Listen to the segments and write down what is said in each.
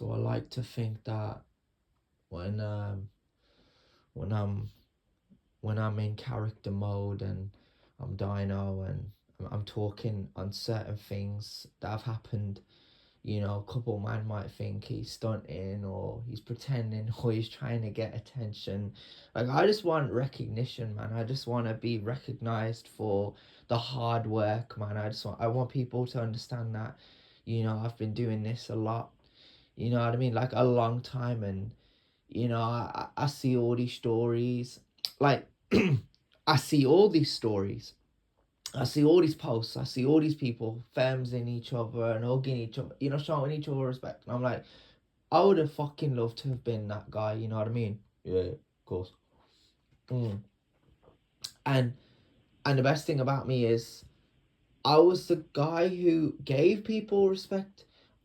So I like to think that when when I'm when I'm in character mode and I'm Dino and I'm talking on certain things that have happened, a couple man might think he's stunting or he's pretending or he's trying to get attention. Like, I just want recognition, man. I just want to be recognized for the hard work, man. I want people to understand that, I've been doing this a lot, you know what I mean? Like, a long time. And, I see all these stories. Like, I see all these stories. I see all these posts. I see all these people femsing each other and hugging each other, showing each other respect. And I'm like, I would have fucking loved to have been that guy. You know what I mean? Yeah, of course. And the best thing about me is, I was the guy who gave people respect.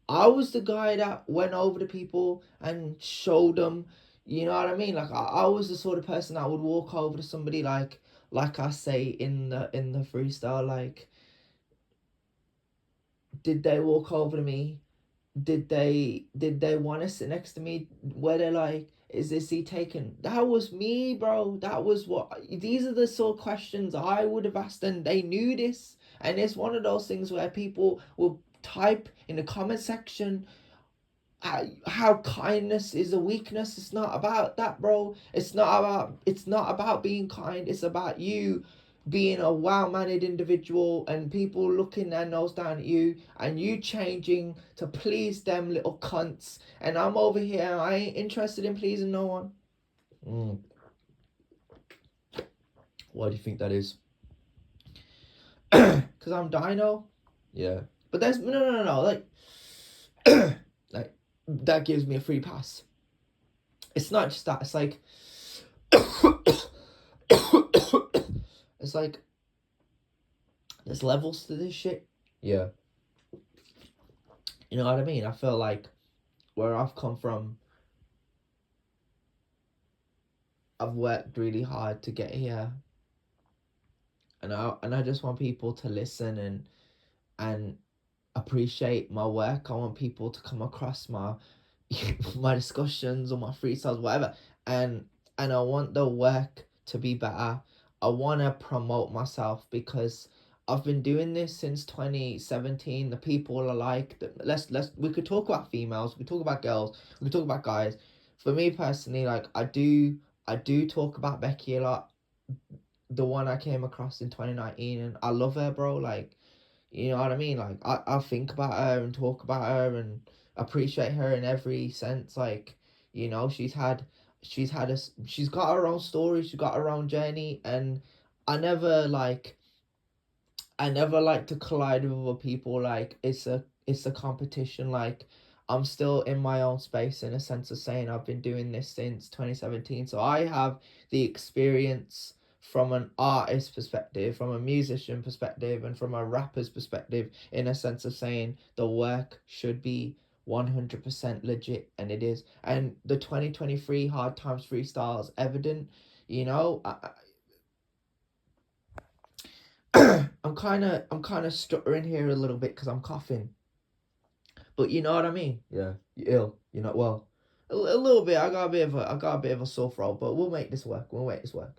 I was the guy that went over to people and showed them. You know what I mean? Like, I was the sort of person that would walk over to somebody, like I say in the freestyle, like, did they walk over to me? Did they want to sit next to me? Were they like, is this he taken? That was me, bro. That was what, these are the sort of questions I would have asked, and they knew this. And it's one of those things where people will type in the comment section how kindness is a weakness. It's not about that, bro. It's not about being kind. It's about you being a well-mannered individual and people looking their nose down at you and you changing to please them little cunts. And I'm over here, I ain't interested in pleasing no one. Why do you think that is? Because I'm Dino? Yeah. But there's no, like like, that gives me a free pass. It's not just that, it's like it's like there's levels to this shit. Yeah. You know what I mean? I feel like where I've come from, I've worked really hard to get here. And I just want people to listen and appreciate my work. I want people to come across my my discussions or my freestyles, whatever. And I want the work to be better. I want to promote myself because I've been doing this since 2017. The people are like, we could talk about females, we could talk about girls, we could talk about guys. For me personally, like, I do talk about Becky a lot, the one I came across in 2019, and I love her, bro. Like, you know what I mean? Like, I think about her and talk about her and appreciate her in every sense. Like, she's got her own story, she's got her own journey, and I never like to collide with other people. Like, it's a competition. Like, I'm still in my own space in a sense of saying I've been doing this since 2017. So I have the experience from an artist perspective, from a musician perspective, and from a rapper's perspective, in a sense of saying the work should be 100% legit, and it is. And the 2023 Hard Times freestyle is evident. I'm kind of stuttering here a little bit because I'm coughing. But you know what I mean? Yeah, you're ill. You're not well. A little bit. I got a bit of a sore throat, but we'll make this work. We'll make this work.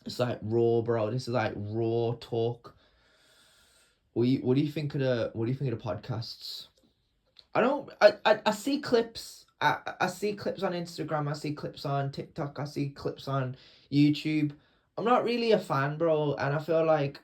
It's like raw, bro. This is like raw talk. What do you think of the podcasts? I see clips. I see clips on Instagram. I see clips on TikTok. I see clips on YouTube. I'm not really a fan, bro, and I feel like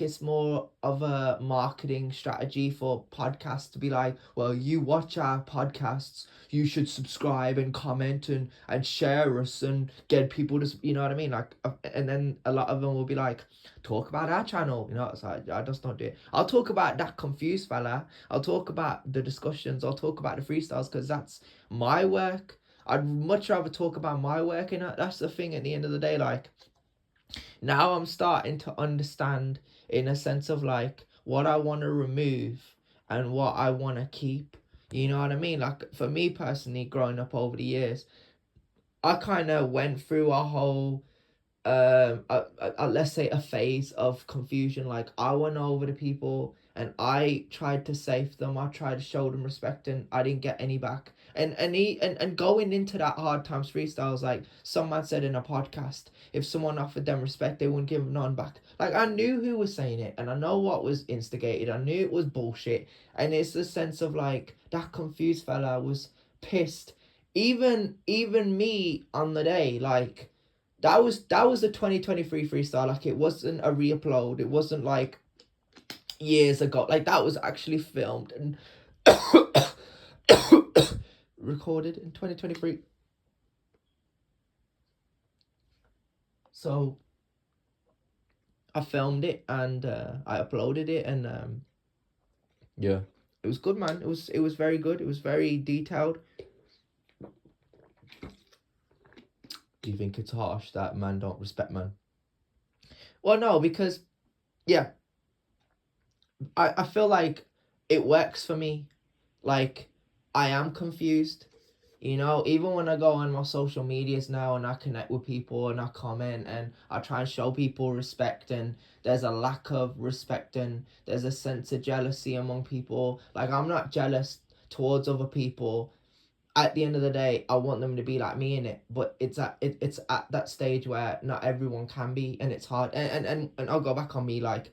it's more of a marketing strategy for podcasts to be like, well, you watch our podcasts, you should subscribe and comment and share us and get people to, you know what I mean? Like, and then a lot of them will be like, talk about our channel, it's like, I just don't do it. I'll talk about that confused fella. I'll talk about the discussions. I'll talk about the freestyles because that's my work. I'd much rather talk about my work, and that's the thing at the end of the day, like, now I'm starting to understand in a sense of like what I want to remove and what I want to keep. You know what I mean? Like, for me personally, growing up over the years, I kind of went through a whole let's say a phase of confusion. Like, I went over to people and I tried to save them. I tried to show them respect, and I didn't get any back. And going into that hard times freestyles, like someone said in a podcast, if someone offered them respect, they wouldn't give none back. Like, I knew who was saying it, and I know what was instigated. I knew it was bullshit, and it's the sense of like that confused fella was pissed. Even me on the day, like that was a 2023 freestyle. Like, it wasn't a re-upload. It wasn't like years ago. Like, that was actually filmed and recorded in 2023. So I filmed it and I uploaded it, and yeah, it was good, man. It was very good. It was very detailed. Do you think it's harsh that man don't respect man? Well, no, because yeah, I feel like it works for me. Like, I am confused. You know, even when I go on my social medias now and I connect with people and I comment and I try and show people respect, and there's a lack of respect and there's a sense of jealousy among people. Like, I'm not jealous towards other people. At the end of the day, I want them to be like me in it, but it's at that stage where not everyone can be, and it's hard. And I'll go back on me, like,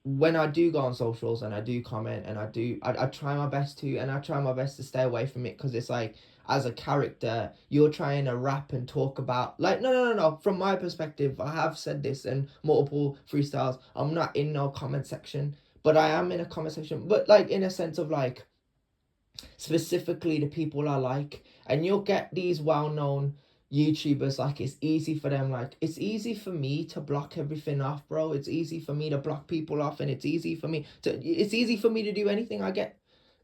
when I do go on socials and I do comment and I try my best to, and I try my best to stay away from it, because it's like, as a character, you're trying to rap and talk about, like, no. From my perspective, I have said this in multiple freestyles, I'm not in no comment section, but I am in a comment section, but like in a sense of like specifically the people I like, and you'll get these well-known YouTubers, like, it's easy for them, like, it's easy for me to block everything off, bro. It's easy for me to block people off, and it's easy for me to do anything I get.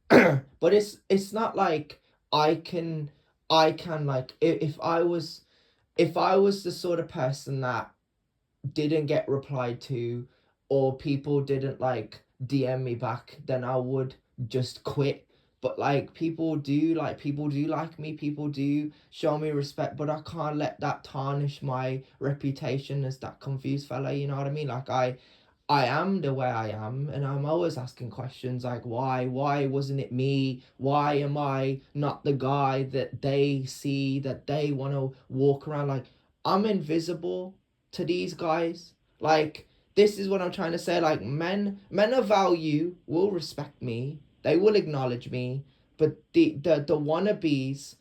But it's not like I can like, if I was the sort of person that didn't get replied to, or people didn't like DM me back, then I would just quit. But like, people do like me, people do show me respect, but I can't let that tarnish my reputation as that confused fella, you know what I mean? Like, I am the way I am, and I'm always asking questions like, why wasn't it me? Why am I not the guy that they see, that they want to walk around? Like, I'm invisible to these guys. Like, this is what I'm trying to say. Like, men of value will respect me, they will acknowledge me, but the wannabes,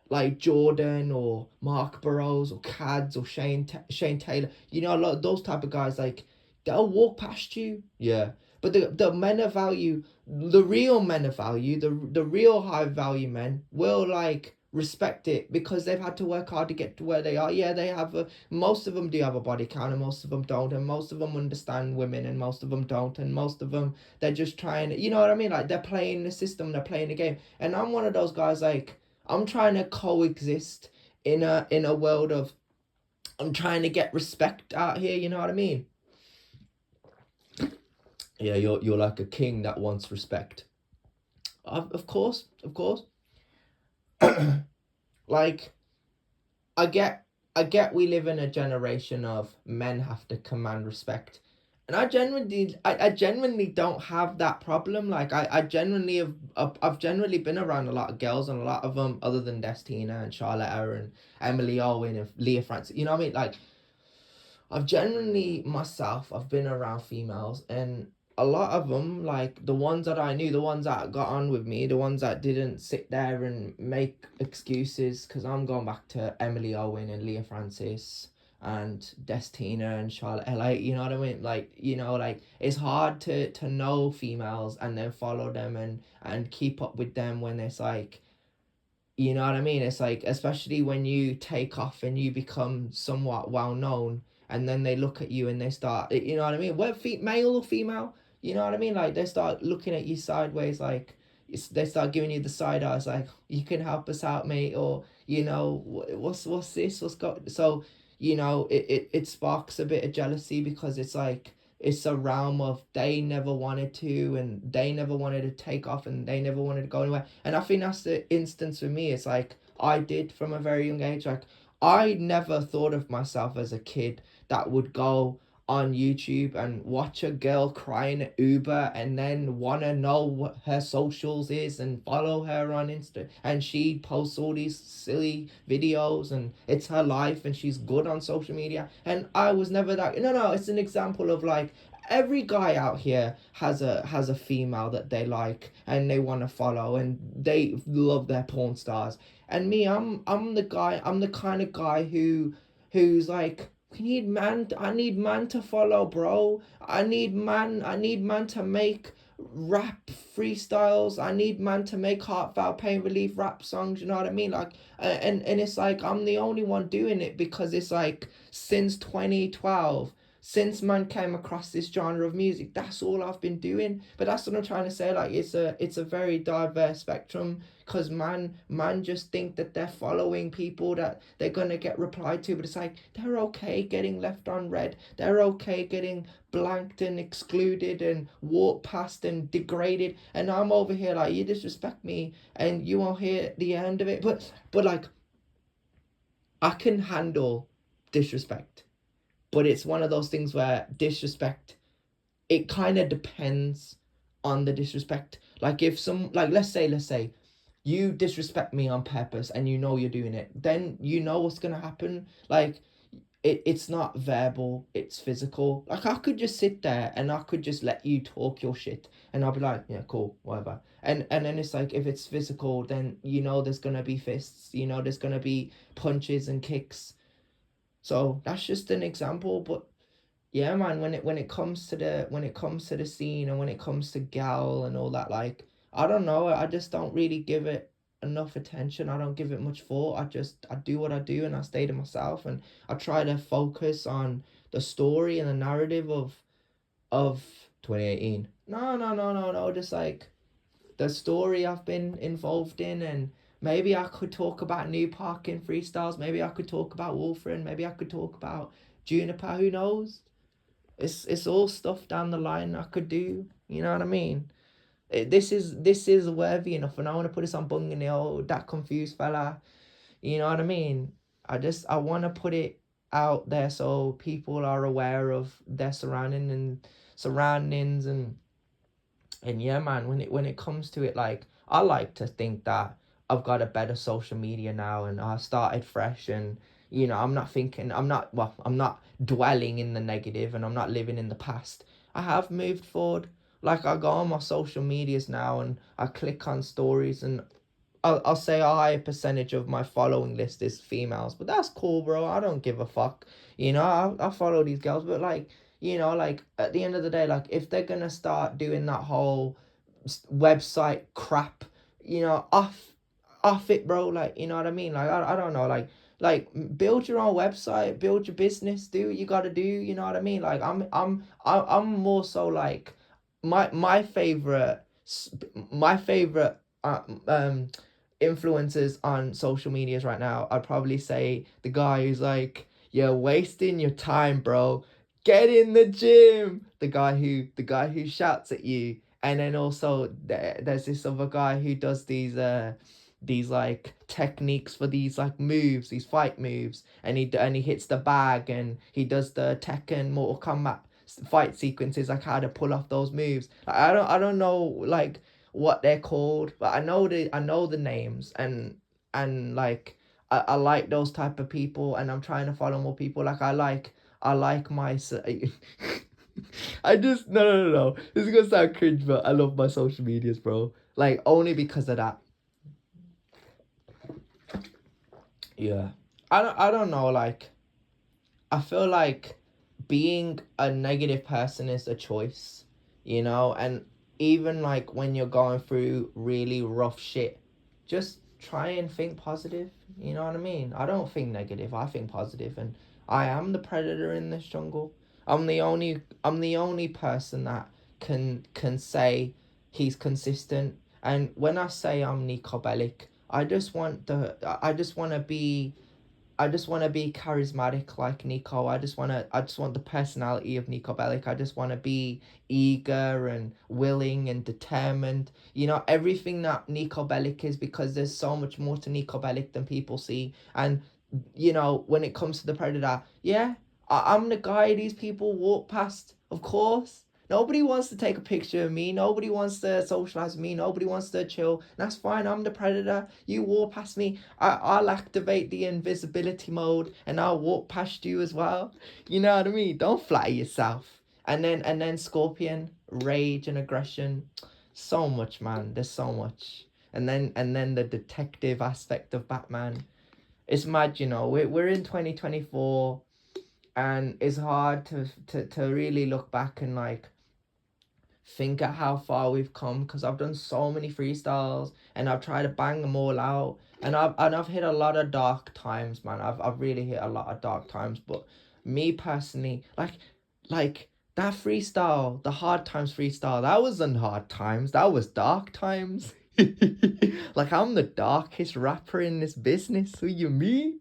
like Jordan or Mark Burrows or Cads or Shane Taylor, you know, a lot of those type of guys, like, they'll walk past you. Yeah. But the men of value, the real men of value, the real high value men will like respect it, because they've had to work hard to get to where they are. Yeah, they have most of them do have a body count, and most of them don't, and most of them understand women, and most of them don't, and most of them, they're just trying, you know what I mean? Like, they're playing the system, they're playing the game. And I'm one of those guys, like, I'm trying to coexist in a world of, I'm trying to get respect out here, you know what I mean? Yeah, you're like a king that wants respect. Of course. Like, I get we live in a generation of men have to command respect. And I genuinely don't have that problem. Like, I genuinely have, I've generally been around a lot of girls, and a lot of them, other than Destina and Charlotte and Emily Owen and Leah Francis, you know what I mean? Like, I've generally myself, I've been around females, and a lot of them, like the ones that I knew, the ones that got on with me, the ones that didn't sit there and make excuses, because I'm going back to Emily Owen and Leah Francis and Destina and Charlotte, like, you know what I mean? Like, you know, like, it's hard to know females and then follow them and keep up with them when it's like, you know what I mean? It's like, especially when you take off and you become somewhat well known, and then they look at you and they start, you know what I mean? Whether male or female, you know what I mean? Like, they start looking at you sideways, like, they start giving you the side eyes, like, you can help us out, mate, or, you know, what's this? What's got? So, you know, it sparks a bit of jealousy, because it's like, it's a realm of, they never wanted to, and they never wanted to take off, and they never wanted to go anywhere. And I think that's the instance for me. It's like, I did from a very young age. Like, I never thought of myself as a kid that would go on YouTube and watch a girl crying at Uber and then want to know what her socials is and follow her on Insta, and she posts all these silly videos and it's her life and she's good on social media, and I was never that. No, it's an example of like every guy out here has a female that they like and they want to follow and they love their porn stars. And me, I'm the guy, I'm the kind of guy who's like, I need man to follow, bro. I need man to make rap freestyles. I need man to make heartfelt pain relief rap songs, you know what I mean? Like, and it's like I'm the only one doing it because it's like since 2012, since man came across this genre of music, that's all I've been doing. But that's what I'm trying to say. Like, it's a very diverse spectrum, because man just think that they're following people that they're gonna get replied to, but it's like they're okay getting left on red. They're okay getting blanked and excluded and walked past and degraded. And I'm over here like, you disrespect me and you won't hear the end of it. But like, I can handle disrespect. But it's one of those things where disrespect, it kind of depends on the disrespect. Like if some, like let's say you disrespect me on purpose and you know you're doing it, then you know what's gonna happen. Like it's not verbal, it's physical. Like I could just sit there and I could just let you talk your shit and I'll be like, yeah, cool, whatever. And then it's like, if it's physical, then you know there's gonna be fists, you know there's gonna be punches and kicks. So that's just an example. But yeah, man, when it comes to the scene and when it comes to gal and all that, like I don't know, I just don't really give it enough attention. I don't give it much thought. I do what I do and I stay to myself, and I try to focus on the story and the narrative of 2018. No, just like the story I've been involved in. And maybe I could talk about New Parking freestyles, maybe I could talk about Wolfren, maybe I could talk about Juniper, who knows? It's all stuff down the line I could do, you know what I mean? This is worthy enough, and I want to put this on Bunganil, that confused fella, you know what I mean? I want to put it out there so people are aware of their surroundings. And yeah, man, when it comes to it, like I like to think that I've got a better social media now and I started fresh, and I'm not dwelling in the negative and I'm not living in the past. I have moved forward. Like I go on my social medias now and I click on stories, and I'll say a higher percentage of my following list is females, but that's cool, bro. I don't give a fuck. I follow these girls, but like, like at the end of the day, like if they're gonna start doing that whole website crap, off it, bro. Like, you know what I mean? Like, I don't know, like build your own website, build your business, do what you gotta do. You know what I mean? Like, I'm more so like my favorite influencers on social medias right now, I'd probably say the guy who's like, you're wasting your time, bro. Get in the gym. The guy who shouts at you. And then also there's this other guy who does these like techniques for these like moves, these fight moves, and he hits the bag and he does the Tekken Mortal Kombat fight sequences, like how to pull off those moves. Like, I don't know like what they're called, but I know the names, and like I like those type of people, and I'm trying to follow more people. Like I like my I just no. This is gonna sound cringe, but I love my social medias, bro. Like only because of that. Yeah. I don't know, like I feel like being a negative person is a choice, and even like when you're going through really rough shit, just try and think positive, you know what I mean? I don't think negative, I think positive, and I am the predator in this jungle. I'm the only person that can say he's consistent. And when I say I'm Nico Bellic, I just want to be charismatic like Nico. I just want the personality of Nico Bellic. I just want to be eager and willing and determined. Everything that Nico Bellic is, because there's so much more to Nico Bellic than people see. And when it comes to the Predator, yeah, I'm the guy these people walk past, of course. Nobody wants to take a picture of me. Nobody wants to socialize with me. Nobody wants to chill. That's fine. I'm the predator. You walk past me. I'll activate the invisibility mode and I'll walk past you as well. You know what I mean? Don't flatter yourself. And then Scorpion, rage and aggression. So much, man. There's so much. And then the detective aspect of Batman. It's mad, you know. We're in 2024, and it's hard to really look back and like think at how far we've come, because I've done so many freestyles and I've tried to bang them all out, and I've hit a lot of dark times, man. I've really hit a lot of dark times. But me personally, like that freestyle, the hard times freestyle, that wasn't hard times, that was dark times. Like, I'm the darkest rapper in this business. Who you mean?